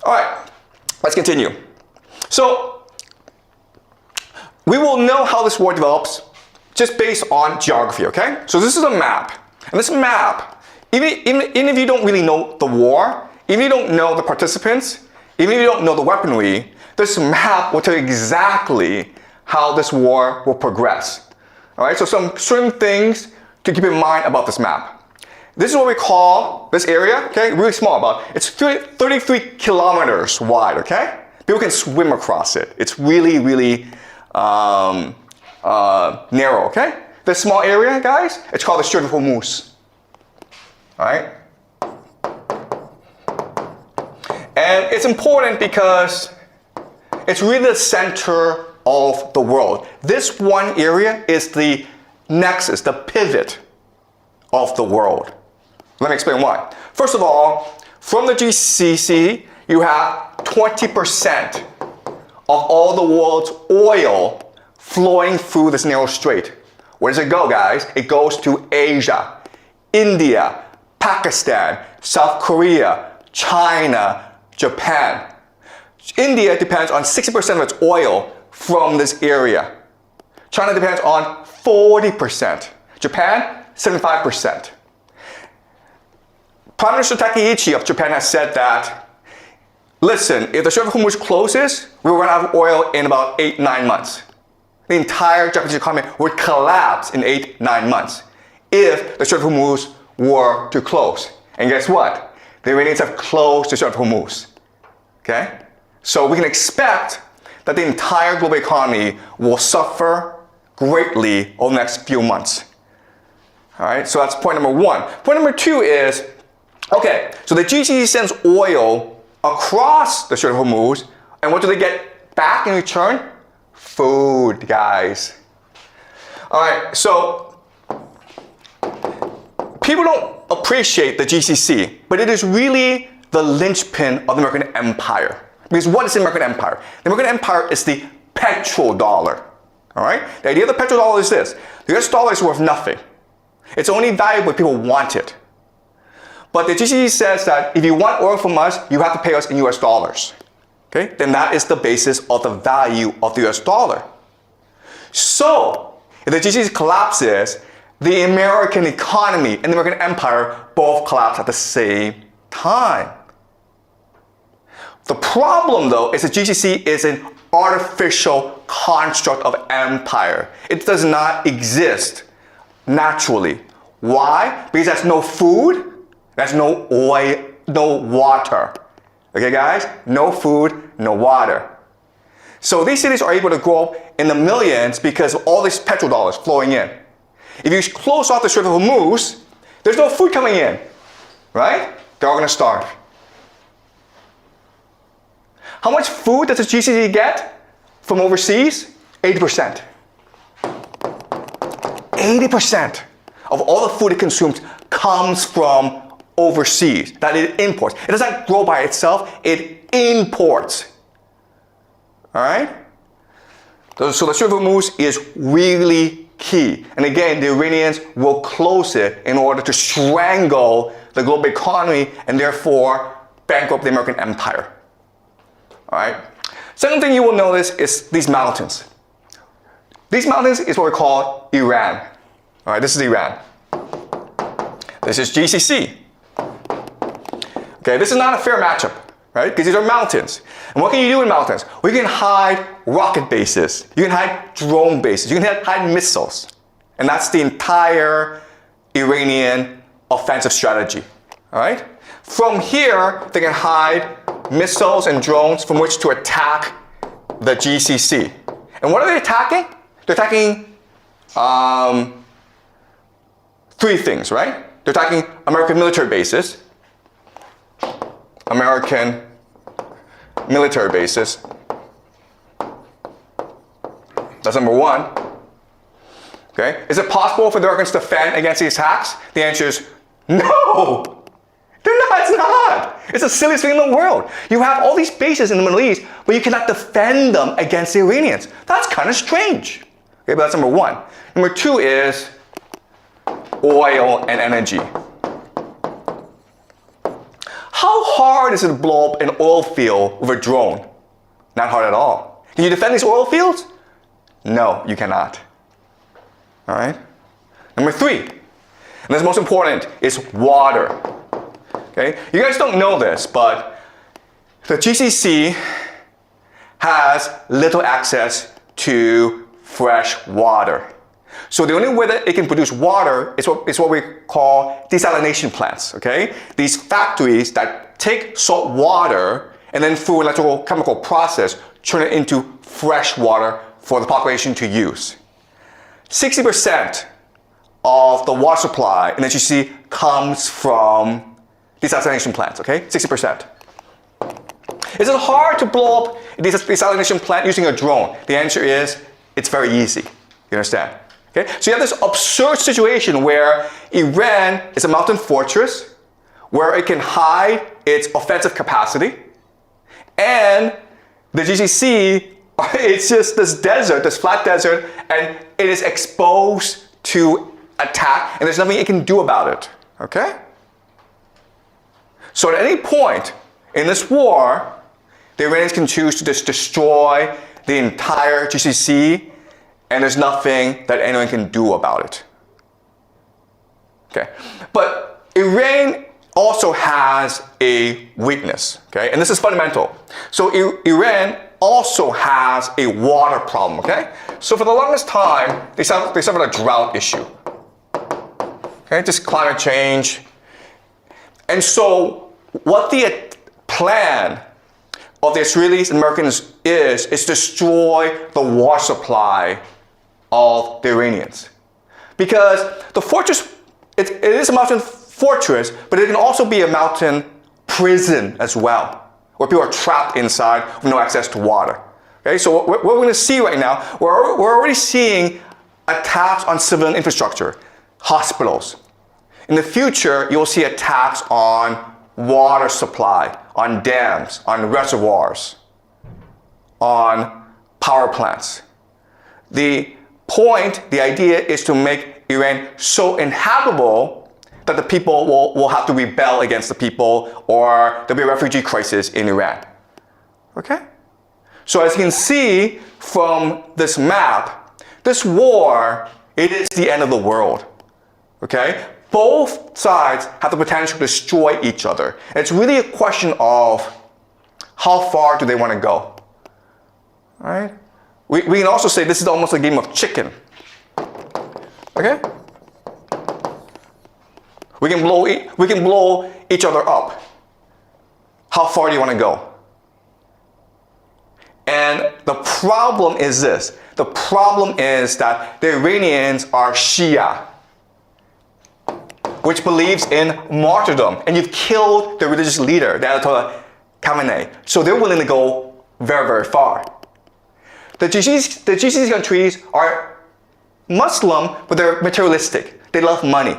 All right, let's continue. So we will know how this war develops just based on geography, okay? So this is a map. And this map, even if you don't really know the war, even if you don't know the participants, even if you don't know the weaponry, this map will tell you exactly how this war will progress. All right, so some certain things to keep in mind about this map. This is what we call this area, okay, really small, it's 33 kilometers wide, okay? People can swim across it. It's really, really narrow, okay? This small area, guys, it's called the Strait of Hormuz, all right? And it's important because it's really the center of the world. This one area is the nexus, the pivot of the world. Let me explain why. First of all, from the GCC, you have 20% of all the world's oil flowing through this narrow strait. Where does it go, guys? It goes to Asia, India, Pakistan, South Korea, China, Japan. India depends on 60% of its oil from this area. China depends on 40%. Japan, 75%. Prime Minister Takaichi of Japan has said that, listen, if the Strait of Hormuz closes, we will run out of oil in about 8-9 months. The entire Japanese economy would collapse in 8-9 months if the Strait of Hormuz were to close. And guess what? The Iranians have closed the Strait of Hormuz. Okay? So we can expect that the entire global economy will suffer greatly over the next few months. All right, so that's point number one. Point number two is, okay, so the GCC sends oil across the Strait of Hormuz, and what do they get back in return? Food, guys. All right, so people don't appreciate the GCC, but it is really the linchpin of the American empire. Because what is the American empire? The American empire is the petrodollar. All right? The idea of the petrodollar is this. The US dollar is worth nothing. It's only valuable if people want it. But the GCC says that if you want oil from us, you have to pay us in US dollars. Okay? Then that is the basis of the value of the US dollar. So, if the GCC collapses, the American economy and the American empire both collapse at the same time. The problem, though, is that GCC is an artificial construct of empire. It does not exist naturally. Why? Because there's no food, there's no oil, no water. Okay, guys? No food, no water. So these cities are able to grow in the millions because of all these petrodollars flowing in. If you close off the Strait of Hormuz, there's no food coming in, right? They're all going to starve. How much food does the GCC get from overseas? 80%. 80% of all the food it consumes comes from overseas, that it imports. It doesn't grow by itself, it imports. All right? So the Strait of Hormuz is really key. And again, the Iranians will close it in order to strangle the global economy and therefore bankrupt the American empire. All right. Second thing you will notice is these mountains. These mountains is what we call Iran. All right, this is Iran. This is GCC. Okay, this is not a fair matchup, right? Because these are mountains. And what can you do in mountains? Well, you can hide rocket bases. You can hide drone bases. You can hide missiles. And that's the entire Iranian offensive strategy. All right. From here, they can hide missiles and drones from which to attack the GCC. And what are they attacking? They're attacking three things, right? They're attacking American military bases. American military bases. That's number one. Okay? Is it possible for the Americans to defend against these attacks? The answer is no. It's not. It's the silliest thing in the world. You have all these bases in the Middle East, but you cannot defend them against the Iranians. That's kind of strange. Okay, but that's number one. Number two is oil and energy. How hard is it to blow up an oil field with a drone? Not hard at all. Can you defend these oil fields? No, you cannot. All right? Number 3, and this is most important, is water. Okay? You guys don't know this, but the GCC has little access to fresh water. So the only way that it can produce water is what we call desalination plants, okay? These factories that take salt water and then through an electrical chemical process turn it into fresh water for the population to use. 60% of the water supply in the GCC comes from desalination plants, okay? 60%. Is it hard to blow up a desalination plant using a drone? The answer is, it's very easy. You understand? Okay? So you have this absurd situation where Iran is a mountain fortress where it can hide its offensive capacity, and the GCC, it's just this desert, this flat desert, and it is exposed to attack, and there's nothing it can do about it. Okay? So at any point in this war, the Iranians can choose to just destroy the entire GCC, and there's nothing that anyone can do about it. Okay, but Iran also has a weakness, okay, and this is fundamental. So Iran also has a water problem, okay? So for the longest time, they suffered a drought issue, okay, just climate change. And so what the plan of the Israelis and Americans is destroy the water supply of the Iranians. Because the fortress, it is a mountain fortress, but it can also be a mountain prison as well, where people are trapped inside with no access to water. Okay, so what we're going to see right now, we're already seeing attacks on civilian infrastructure, hospitals. In the future, you'll see attacks on water supply, on dams, on reservoirs, on power plants. The idea is to make Iran so inhabitable that the people will have to rebel against the people, or there'll be a refugee crisis in Iran. Okay? So as you can see from this map, this war, it is the end of the world. Okay? Both sides have the potential to destroy each other. And it's really a question of how far do they want to go. All right? We can also say this is almost a game of chicken. Okay? We can blow each other up. How far do you want to go? And the problem is this. The problem is that the Iranians are Shia, which believes in martyrdom. And you've killed the religious leader, the Ayatollah Khamenei. So they're willing to go very, very far. The GCC countries are Muslim, but they're materialistic. They love money.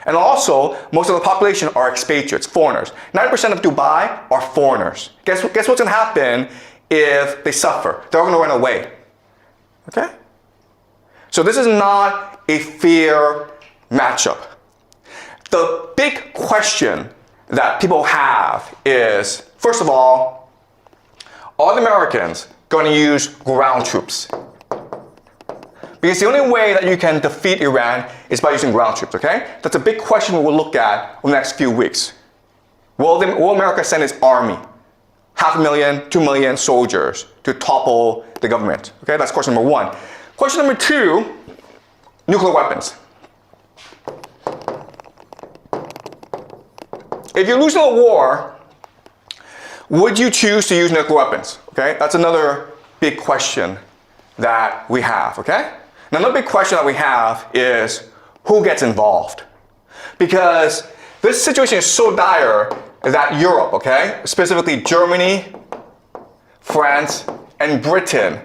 And also, most of the population are expatriates, foreigners. 90% of Dubai are foreigners. Guess what's going to happen if they suffer? They're going to run away. Okay? So this is not a fair matchup. The big question that people have is, first of all, are the Americans going to use ground troops? Because the only way that you can defeat Iran is by using ground troops, okay? That's a big question we will look at over the next few weeks. Will America send its army, 500,000, 2 million soldiers to topple the government? Okay, that's question number 1. Question number 2, nuclear weapons. If you're losing a war, would you choose to use nuclear weapons? Okay, that's another big question that we have, okay? Now, another big question that we have is who gets involved? Because this situation is so dire that Europe, okay, specifically Germany, France, and Britain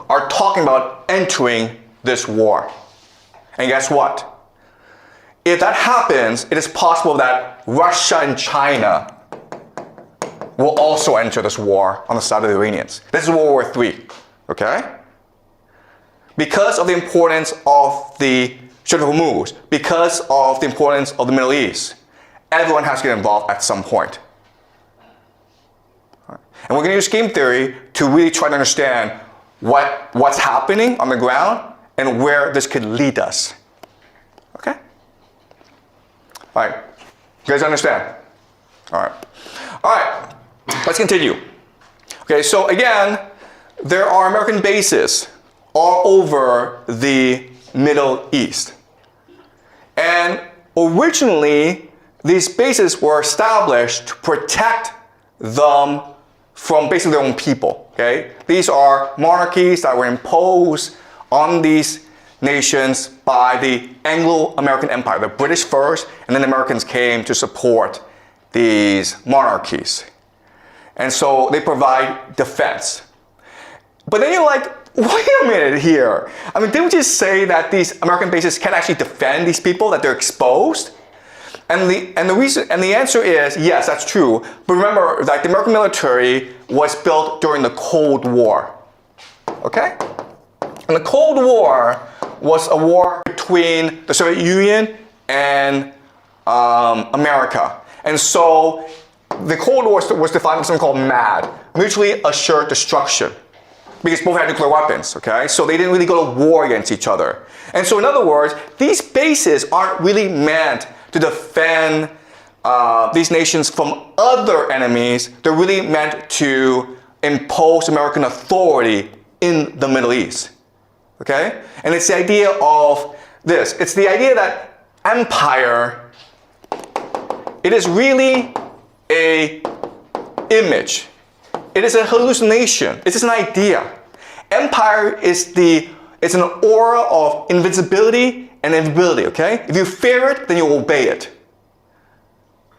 are talking about entering this war. And guess what? If that happens, it is possible that Russia and China will also enter this war on the side of the Iranians. This is World War III, okay? Because of the importance of the Strait of Hormuz, because of the importance of the Middle East, everyone has to get involved at some point. And we're going to use game theory to really try to understand what's happening on the ground and where this could lead us. Okay? All right. You guys understand? All right. All right. Let's continue. Okay, so again, there are American bases all over the Middle East. And originally, these bases were established to protect them from basically their own people. Okay? These are monarchies that were imposed on these nations by the Anglo-American Empire. The British first, and then the Americans came to support these monarchies. And so they provide defense. But then you're like, wait a minute here. I mean, didn't we just say that these American bases can't actually defend these people, that they're exposed? And the answer is, yes, that's true. But remember, that the American military was built during the Cold War. Okay? And the Cold War was a war between the Soviet Union and America. And so the Cold War was defined as something called MAD, mutually assured destruction, because both had nuclear weapons, okay? So they didn't really go to war against each other. And so in other words, these bases aren't really meant to defend these nations from other enemies. They're really meant to impose American authority in the Middle East, okay? And it's the idea of this. It's the idea that empire, it is really an image. It is a hallucination. It's just an idea. Empire is it's an aura of invincibility and invisibility, okay? If you fear it, then you obey it.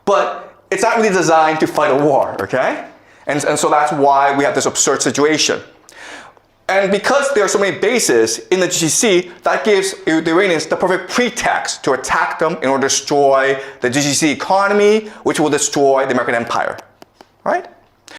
But it's not really designed to fight a war, okay? And so that's why we have this absurd situation. And because there are so many bases in the GCC, that gives the Iranians the perfect pretext to attack them in order to destroy the GCC economy, which will destroy the American empire, right?